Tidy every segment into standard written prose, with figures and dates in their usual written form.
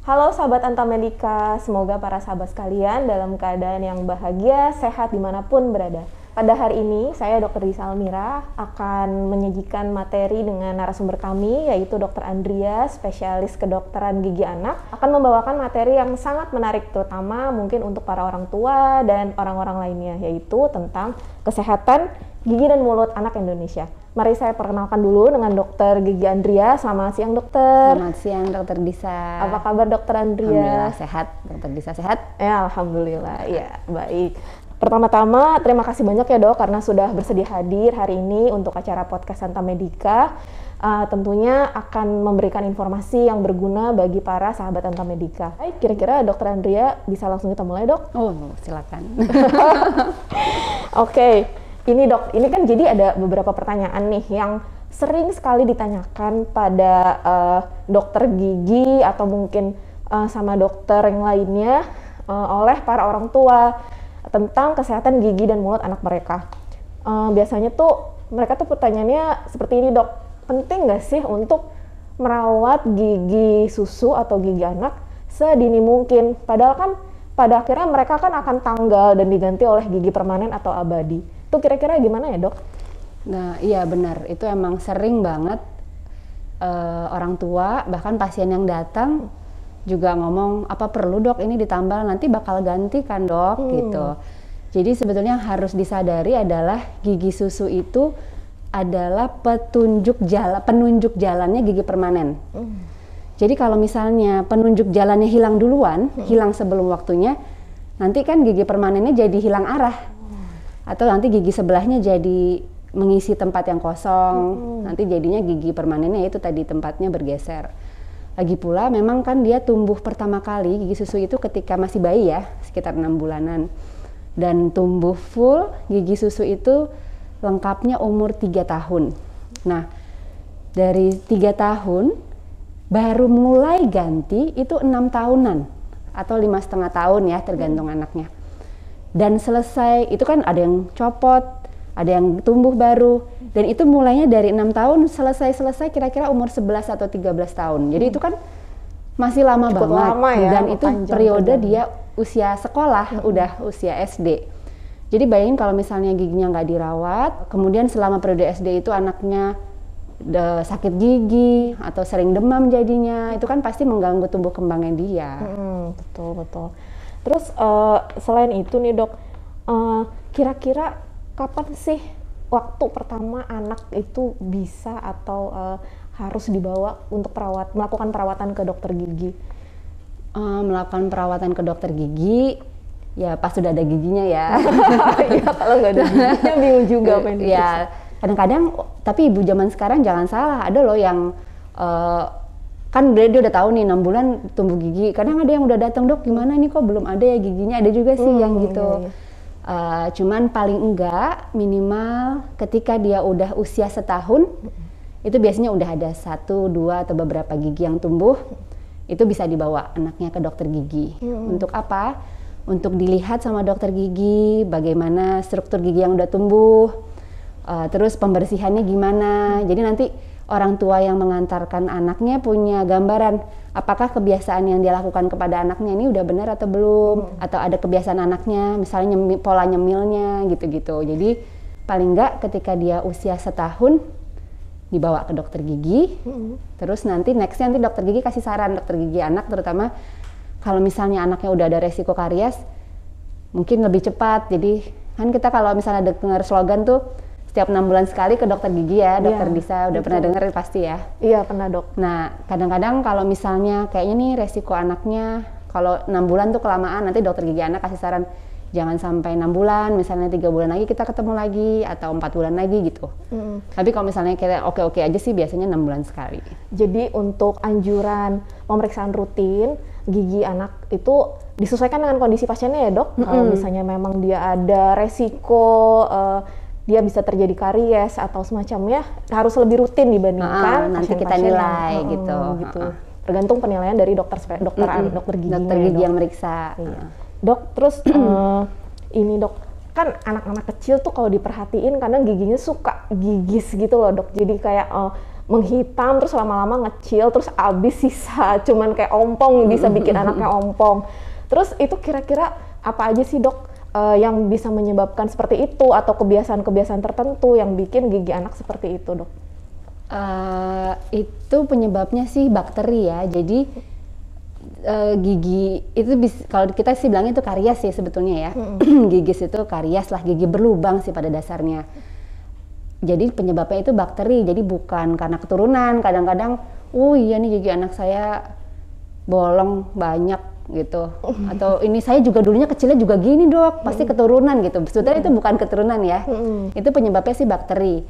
Halo sahabat Antamedika, semoga para sahabat sekalian dalam keadaan yang bahagia, sehat dimanapun berada. Pada hari ini, saya Dr. Disa Almira akan menyajikan materi dengan narasumber kami, yaitu Dr. Andrea, spesialis kedokteran gigi anak, akan membawakan materi yang sangat menarik, terutama mungkin untuk para orang tua dan orang-orang lainnya, yaitu tentang kesehatan gigi dan mulut anak Indonesia. Mari saya perkenalkan dulu dengan Dr. Gigi Andrea. Selamat siang, dokter. Selamat siang, Dr. Disa. Apa kabar, Dr. Andrea? Alhamdulillah sehat, Dr. Disa sehat? Ya, alhamdulillah. Ya, baik. Pertama-tama, terima kasih banyak ya, Dok, karena sudah bersedia hadir hari ini untuk acara podcast Antamedika. Tentunya akan memberikan informasi yang berguna bagi para sahabat Antamedika. Baik, kira-kira Dr. Andrea bisa langsung kita mulai, Dok? Oh, silakan. Oke. Ini dok, ini kan jadi ada beberapa pertanyaan nih yang sering sekali ditanyakan pada dokter gigi atau mungkin sama dokter yang lainnya oleh para orang tua tentang kesehatan gigi dan mulut anak mereka. Biasanya tuh mereka tuh pertanyaannya seperti ini, dok, penting nggak sih untuk merawat gigi susu atau gigi anak sedini mungkin? Padahal kan pada akhirnya mereka kan akan tanggal dan diganti oleh gigi permanen atau abadi. Itu kira-kira gimana ya, dok? Nah, iya benar. Itu emang sering banget orang tua, bahkan pasien yang datang juga ngomong, apa perlu dok ini ditambal, nanti bakal ganti kan dok, gitu. Jadi sebetulnya yang harus disadari adalah gigi susu itu adalah penunjuk jalannya gigi permanen. Jadi kalau misalnya penunjuk jalannya hilang duluan, hilang sebelum waktunya, nanti kan gigi permanennya jadi hilang arah. Atau nanti gigi sebelahnya jadi mengisi tempat yang kosong, nanti jadinya gigi permanennya itu tadi tempatnya bergeser. Lagi pula memang kan dia tumbuh pertama kali gigi susu itu ketika masih bayi ya, sekitar 6 bulanan. Dan tumbuh full gigi susu itu lengkapnya umur 3 tahun. Nah, dari 3 tahun baru mulai ganti itu 6 tahunan atau 5,5 tahun ya, tergantung anaknya. Dan selesai, itu kan ada yang copot, ada yang tumbuh baru, dan itu mulainya dari 6 tahun, selesai kira-kira umur 11 atau 13 tahun. Jadi itu kan masih lama cukup banget, lama ya, dan itu periode dia usia sekolah, udah usia SD. Jadi bayangin kalau misalnya giginya nggak dirawat, kemudian selama periode SD itu anaknya sakit gigi, atau sering demam jadinya, itu kan pasti mengganggu tumbuh kembangnya dia. Betul. Terus selain itu nih dok, kira-kira kapan sih waktu pertama anak itu bisa atau harus dibawa untuk melakukan perawatan ke dokter gigi? Melakukan perawatan ke dokter gigi, ya pas sudah ada giginya ya. Ya kalau nggak ada giginya bingung juga apa yang ya kadang-kadang, tapi ibu zaman sekarang jangan salah, ada loh yang kan dia udah tahu nih 6 bulan tumbuh gigi. Kadang ada yang udah datang, dok gimana nih kok belum ada ya giginya, ada juga sih yang gitu. Cuman paling enggak minimal ketika dia udah usia setahun, itu biasanya udah ada 1, 2 atau beberapa gigi yang tumbuh, itu bisa dibawa anaknya ke dokter gigi. Untuk apa? Untuk dilihat sama dokter gigi bagaimana struktur gigi yang udah tumbuh, terus pembersihannya gimana. Jadi nanti orang tua yang mengantarkan anaknya punya gambaran apakah kebiasaan yang dia lakukan kepada anaknya ini udah benar atau belum, atau ada kebiasaan anaknya misalnya pola nyemilnya gitu-gitu. Jadi paling enggak ketika dia usia setahun dibawa ke dokter gigi, terus nanti dokter gigi kasih saran, dokter gigi anak terutama kalau misalnya anaknya udah ada resiko karies mungkin lebih cepat. Jadi kan kita kalau misalnya dengar slogan tuh setiap 6 bulan sekali ke dokter gigi ya, dokter Disa, udah pernah denger pasti ya? Iya pernah dok. Nah kadang-kadang kalau misalnya kayaknya nih resiko anaknya kalau 6 bulan tuh kelamaan, nanti dokter gigi anak kasih saran jangan sampai 6 bulan, misalnya 3 bulan lagi kita ketemu lagi atau 4 bulan lagi gitu. Tapi kalau misalnya kita oke-oke aja sih biasanya 6 bulan sekali. Jadi untuk anjuran pemeriksaan rutin gigi anak itu disesuaikan dengan kondisi pasiennya ya dok? Kalau misalnya memang dia ada resiko dia bisa terjadi karies atau semacamnya, harus lebih rutin dibandingkan nanti kita nilai gitu. Tergantung penilaian dari dokter gigi yang meriksa. Dok, terus ini dok, kan anak-anak kecil tuh kalau diperhatiin kadang giginya suka gigis gitu loh dok. Jadi kayak menghitam terus lama-lama ngecil terus abis sisa cuman kayak ompong, bisa bikin anaknya ompong. Terus itu kira-kira apa aja sih dok yang bisa menyebabkan seperti itu atau kebiasaan-kebiasaan tertentu yang bikin gigi anak seperti itu dok? Itu penyebabnya sih bakteri ya. Jadi gigi itu kalau kita sih bilangnya itu karies sih sebetulnya ya. Gigis itu karies lah, gigi berlubang sih pada dasarnya. Jadi penyebabnya itu bakteri, jadi bukan karena keturunan. Kadang-kadang, oh iya nih gigi anak saya bolong banyak gitu. Atau ini saya juga dulunya kecilnya juga gini dok, pasti keturunan gitu. Sebetulnya itu bukan keturunan ya. Itu penyebabnya sih bakteri.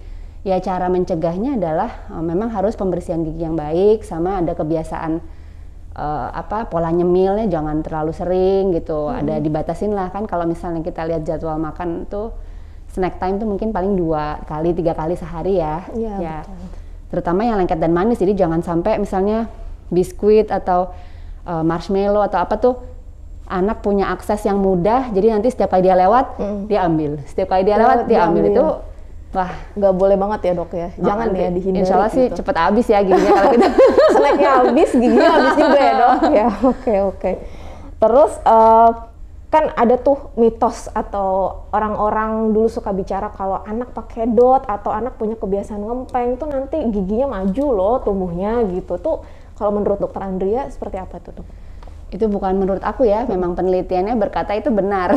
Ya cara mencegahnya adalah memang harus pembersihan gigi yang baik, sama ada kebiasaan pola nyemilnya jangan terlalu sering gitu. Ada dibatasin lah kan, kalau misalnya kita lihat jadwal makan tuh snack time tuh mungkin paling 2 kali 3 kali sehari ya. Ya. Terutama yang lengket dan manis, jadi jangan sampai misalnya biskuit atau marshmallow atau apa tuh anak punya akses yang mudah, jadi nanti setiap kali dia lewat dia ambil, setiap kali dia lewat dia ambil. Itu wah nggak boleh banget ya dok ya, jangan ya dihindari. Insya Allah sih gitu. cepet habis ya giginya kalau gitu. Snacknya habis, giginya habis juga ya dok. Ya oke. Terus kan ada tuh mitos atau orang-orang dulu suka bicara kalau anak pakai dot atau anak punya kebiasaan ngempeng tuh nanti giginya maju loh tumbuhnya gitu. Tuh kalau menurut dokter Andrea seperti apa tuh dok? Itu bukan menurut aku ya, memang penelitiannya berkata itu benar.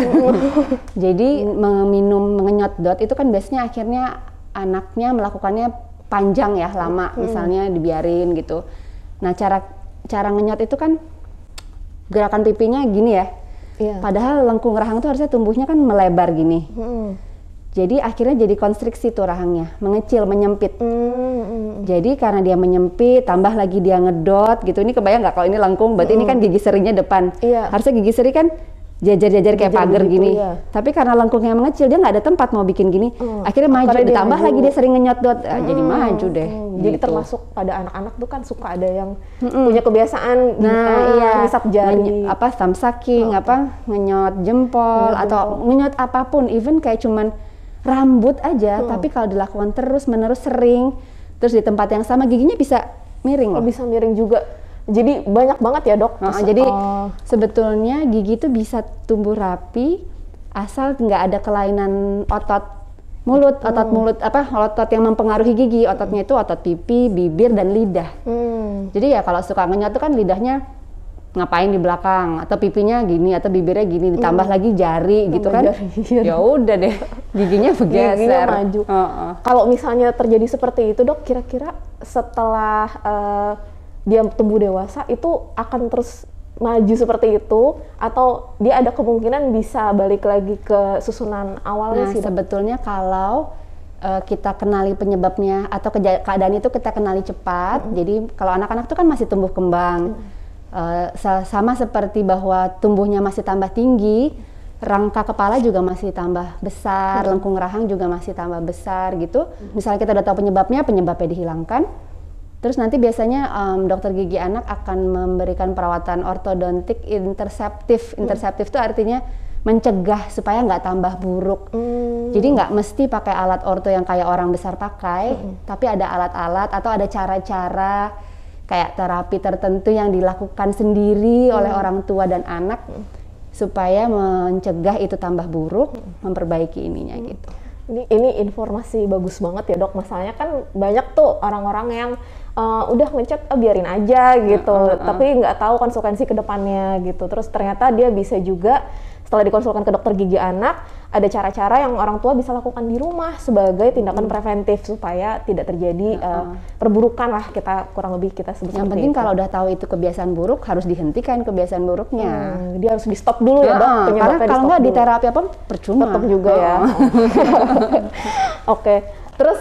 Jadi mengenyot dot itu kan biasanya akhirnya anaknya melakukannya panjang ya, lama, misalnya dibiarin gitu. Nah cara ngenyot itu kan gerakan pipinya gini ya. Padahal lengkung rahang itu harusnya tumbuhnya kan melebar gini. Jadi akhirnya jadi konstriksi tuh rahangnya, mengecil, menyempit. Jadi karena dia menyempit, tambah lagi dia ngedot gitu. Ini kebayang nggak kalau ini lengkung? Berarti ini kan gigi serinya depan. Harusnya gigi seri kan jajar-jajar kayak pagar gitu, gini. Tapi karena lengkungnya mengecil, dia nggak ada tempat mau bikin gini. Akhirnya maju, ditambah lagi dia sering ngenyot dot. Jadi maju deh. Jadi gitu. termasuk pada anak-anak tuh kan suka ada yang punya kebiasaan ngisap jari, thumb sucking, ngenyot jempol atau ngenyot apapun, even kayak cuman rambut aja, tapi kalau dilakukan terus-menerus sering, terus di tempat yang sama giginya bisa miring loh. Bisa miring juga. Jadi banyak banget ya dok. Jadi sebetulnya gigi itu bisa tumbuh rapi asal nggak ada kelainan otot mulut, otot yang mempengaruhi gigi. Ototnya itu otot pipi, bibir, dan lidah. Jadi ya kalau suka ngenyot tuh kan lidahnya ngapain di belakang, atau pipinya gini, atau bibirnya gini, ditambah lagi jari gitu kan. Ya udah deh, giginya bergeser. Giginya maju. Kalau misalnya terjadi seperti itu dok, kira-kira setelah dia tumbuh dewasa itu akan terus maju seperti itu, atau dia ada kemungkinan bisa balik lagi ke susunan awalnya sih dok? Sebetulnya kalau kita kenali penyebabnya atau keadaan itu kita kenali cepat, jadi kalau anak-anak itu kan masih tumbuh kembang, sama seperti bahwa tumbuhnya masih tambah tinggi, rangka kepala juga masih tambah besar, lengkung rahang juga masih tambah besar gitu. Misalnya kita udah tahu penyebabnya dihilangkan, terus nanti biasanya dokter gigi anak akan memberikan perawatan ortodontik interseptif. Interseptif itu artinya mencegah supaya nggak tambah buruk. Jadi nggak mesti pakai alat orto yang kayak orang besar pakai, tapi ada alat-alat atau ada cara-cara kayak terapi tertentu yang dilakukan sendiri oleh orang tua dan anak supaya mencegah itu tambah buruk, memperbaiki ininya gitu. Ini informasi bagus banget ya dok. Masalahnya kan banyak tuh orang-orang yang udah ngecat biarin aja gitu, tapi nggak tahu konsekuensi kedepannya gitu. Terus ternyata dia bisa juga setelah dikonsulkan ke dokter gigi anak, ada cara-cara yang orang tua bisa lakukan di rumah sebagai tindakan preventif supaya tidak terjadi perburukan lah, kurang lebih kita sebut. Yang penting kalau udah tahu itu kebiasaan buruk, harus dihentikan kebiasaan buruknya. Dia harus di stop dulu ya dok, karena kalau nggak di terapi apa percuma. Tetap juga ya. Oke. Terus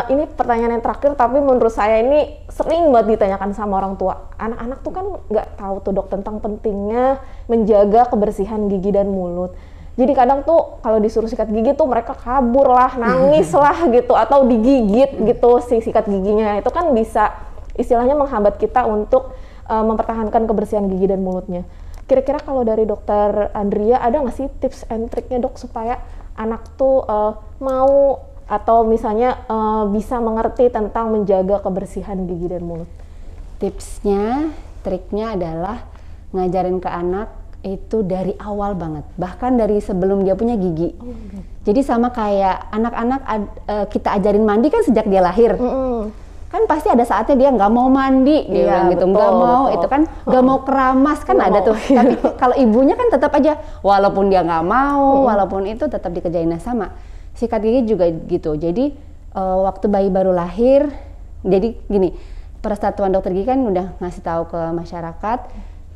ini pertanyaan yang terakhir, tapi menurut saya ini sering banget ditanyakan sama orang tua. Anak-anak tuh kan nggak tahu tuh dok tentang pentingnya menjaga kebersihan gigi dan mulut. Jadi kadang tuh kalau disuruh sikat gigi tuh mereka kabur lah, nangis lah gitu, atau digigit gitu si sikat giginya. Itu kan bisa istilahnya menghambat kita untuk mempertahankan kebersihan gigi dan mulutnya. Kira-kira kalau dari dokter Andrea ada nggak sih tips and triknya dok supaya anak tuh mau atau misalnya bisa mengerti tentang menjaga kebersihan gigi dan mulut? Tipsnya, triknya adalah ngajarin ke anak itu dari awal banget, bahkan dari sebelum dia punya gigi. Jadi sama kayak anak-anak kita ajarin mandi kan sejak dia lahir. Kan pasti ada saatnya dia nggak mau mandi, dia bilang gitu, nggak mau, itu kan nggak mau keramas kan ada tuh. Tapi kalau ibunya kan tetap aja, walaupun dia nggak mau, walaupun itu tetap dikerjain. Nah sama sikat gigi juga gitu. Jadi waktu bayi baru lahir, jadi gini, Persatuan Dokter Gigi kan udah ngasih tahu ke masyarakat,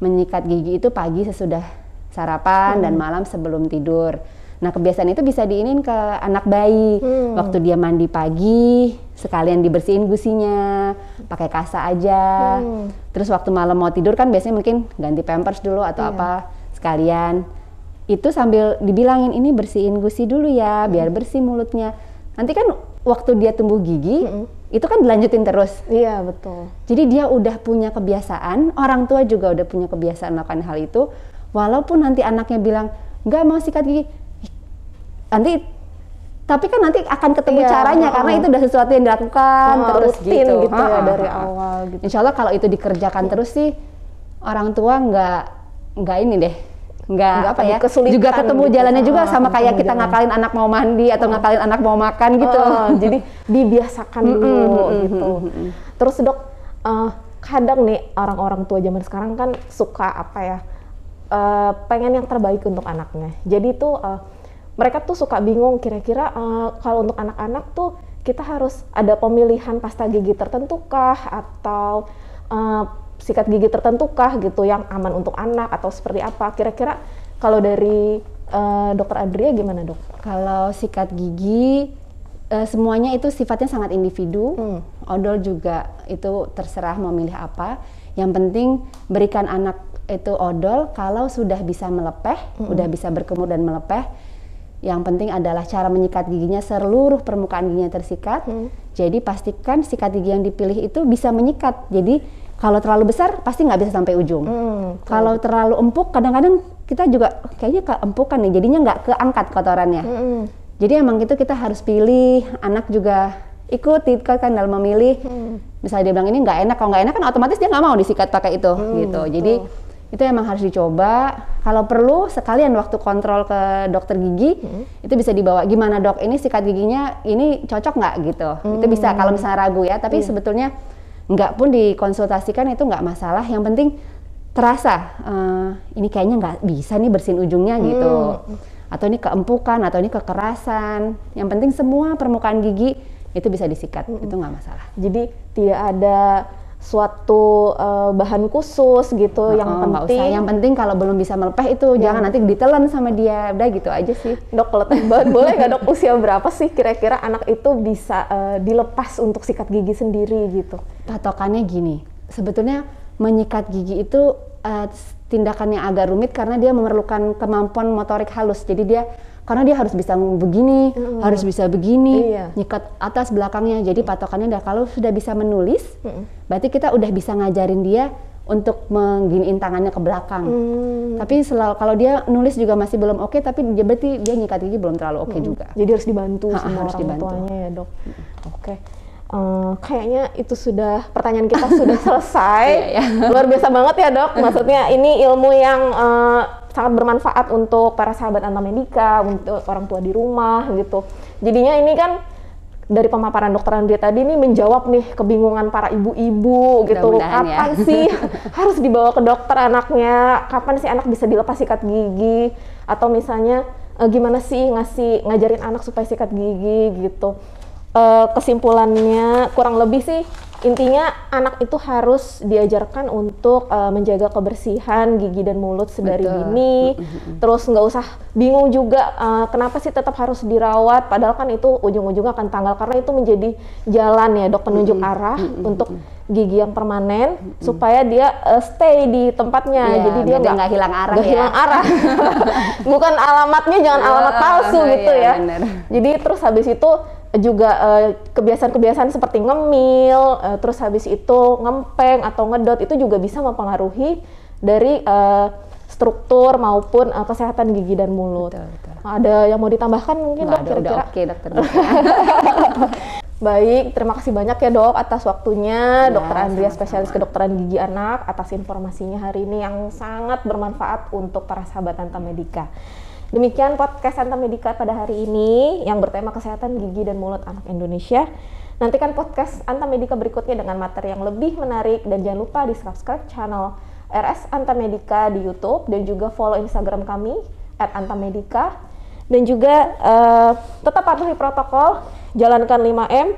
menyikat gigi itu pagi sesudah sarapan dan malam sebelum tidur. Nah kebiasaan itu bisa diinin ke anak bayi. Waktu dia mandi pagi, sekalian dibersihin gusinya, pakai kasa aja. Terus waktu malam mau tidur kan biasanya mungkin ganti pampers dulu atau apa sekalian. Itu sambil dibilangin ini bersihin gusi dulu ya, biar bersih mulutnya. Nanti kan waktu dia tumbuh gigi, itu kan dilanjutin terus. Iya betul. Jadi dia udah punya kebiasaan, orang tua juga udah punya kebiasaan melakukan hal itu. Walaupun nanti anaknya bilang nggak mau sikat gigi, tapi kan nanti akan ketemu caranya karena itu udah sesuatu yang dilakukan terus rutin gitu ya dari awal gitu. Insya Allah kalau itu dikerjakan terus sih orang tua nggak ini deh, nggak apa ya, juga ketemu gitu. jalannya juga sama kayak kita ngakalin anak mau mandi atau ngakalin anak mau makan gitu. Jadi dibiasakan dulu gitu. Terus dok, kadang nih orang-orang tua zaman sekarang kan suka apa ya, pengen yang terbaik untuk anaknya. Jadi tuh mereka tuh suka bingung kira-kira kalau untuk anak-anak tuh kita harus ada pemilihan pasta gigi tertentukah atau sikat gigi tertentukah gitu yang aman untuk anak atau seperti apa? Kira-kira kalau dari Dokter Adria gimana dok? Kalau sikat gigi semuanya itu sifatnya sangat individu. Odol juga itu terserah mau milih apa. Yang penting berikan anak itu odol kalau sudah bisa melepeh, udah bisa berkumur dan melepeh. Yang penting adalah cara menyikat giginya, seluruh permukaan giginya tersikat. Jadi pastikan sikat gigi yang dipilih itu bisa menyikat. Jadi kalau terlalu besar pasti nggak bisa sampai ujung. Kalau terlalu empuk kadang-kadang kita juga kayaknya keempukan nih, jadinya nggak keangkat kotorannya. Jadi emang gitu kita harus pilih, anak juga ikut kan dalam memilih. Misalnya dia bilang ini nggak enak, kalau nggak enak kan otomatis dia nggak mau disikat pakai itu gitu. Jadi itu emang harus dicoba. Kalau perlu sekalian waktu kontrol ke dokter gigi itu bisa dibawa, gimana dok ini sikat giginya ini cocok nggak gitu. Itu bisa kalau misalnya ragu ya, tapi sebetulnya nggak pun dikonsultasikan itu nggak masalah. Yang penting terasa ini kayaknya nggak bisa nih bersihin ujungnya gitu, atau ini keempukan atau ini kekerasan. Yang penting semua permukaan gigi itu bisa disikat, itu nggak masalah. Jadi tidak ada suatu bahan khusus gitu, yang penting usah. Yang penting kalau belum bisa melepeh itu jangan nanti ditelan sama dia, udah gitu aja sih. Dok, kalau boleh nggak dok, usia berapa sih kira-kira anak itu bisa dilepas untuk sikat gigi sendiri gitu? Patokannya gini, sebetulnya menyikat gigi itu tindakan yang agak rumit karena dia memerlukan kemampuan motorik halus. Jadi karena dia harus bisa begini, harus bisa begini, nyikat atas belakangnya. Jadi patokannya adalah kalau sudah bisa menulis, berarti kita udah bisa ngajarin dia untuk mengginiin tangannya ke belakang. Tapi kalau dia nulis juga masih belum oke, tapi berarti dia nyikat gigi belum terlalu oke juga. Jadi harus dibantu sama harus orang dibantu. tuanya ya dok. Oke. Kayaknya itu sudah, pertanyaan kita sudah selesai. Luar biasa banget ya dok. Maksudnya ini ilmu yang sangat bermanfaat untuk para sahabat Antamedika, untuk orang tua di rumah gitu. Jadinya ini kan dari pemaparan dokter Andrea tadi ini menjawab nih kebingungan para ibu-ibu gitu. Kapan sih harus dibawa ke dokter anaknya? Kapan sih anak bisa dilepas sikat gigi? Atau misalnya gimana sih ngajarin anak supaya sikat gigi gitu? Kesimpulannya kurang lebih sih intinya anak itu harus diajarkan untuk menjaga kebersihan gigi dan mulut sedari dini. Terus nggak usah bingung juga kenapa sih tetap harus dirawat, padahal kan itu ujung-ujungnya akan tanggal, karena itu menjadi jalan ya dok, penunjuk arah untuk gigi yang permanen supaya dia stay di tempatnya. Jadi dia nggak hilang arah. Hilang arah. Bukan alamatnya, jangan alamat palsu gitu ya. Bener. Jadi terus habis itu juga kebiasaan-kebiasaan seperti ngemil, terus habis itu ngempeng atau ngedot itu juga bisa mempengaruhi dari struktur maupun kesehatan gigi dan mulut. Betul. Ada yang mau ditambahkan mungkin Nggak dok ada, kira-kira? udah oke dokter. Baik, terima kasih banyak ya dok atas waktunya, Ya, Dokter Andrea, sama-sama. spesialis kedokteran gigi anak, atas informasinya hari ini yang sangat bermanfaat untuk para sahabat Antamedica. Demikian podcast Antamedica pada hari ini yang bertema kesehatan gigi dan mulut anak Indonesia. Nantikan podcast Antamedica berikutnya dengan materi yang lebih menarik dan jangan lupa di subscribe channel RS Antamedica di YouTube dan juga follow Instagram kami @antamedica. Dan juga tetap patuhi protokol, jalankan 5M,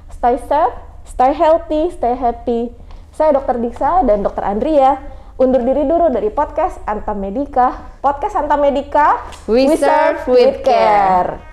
stay safe, stay healthy, stay happy. Saya Dr. Diksa dan Dr. Andrea undur diri dulu dari podcast Antamedica. Podcast Antamedica, We serve with care.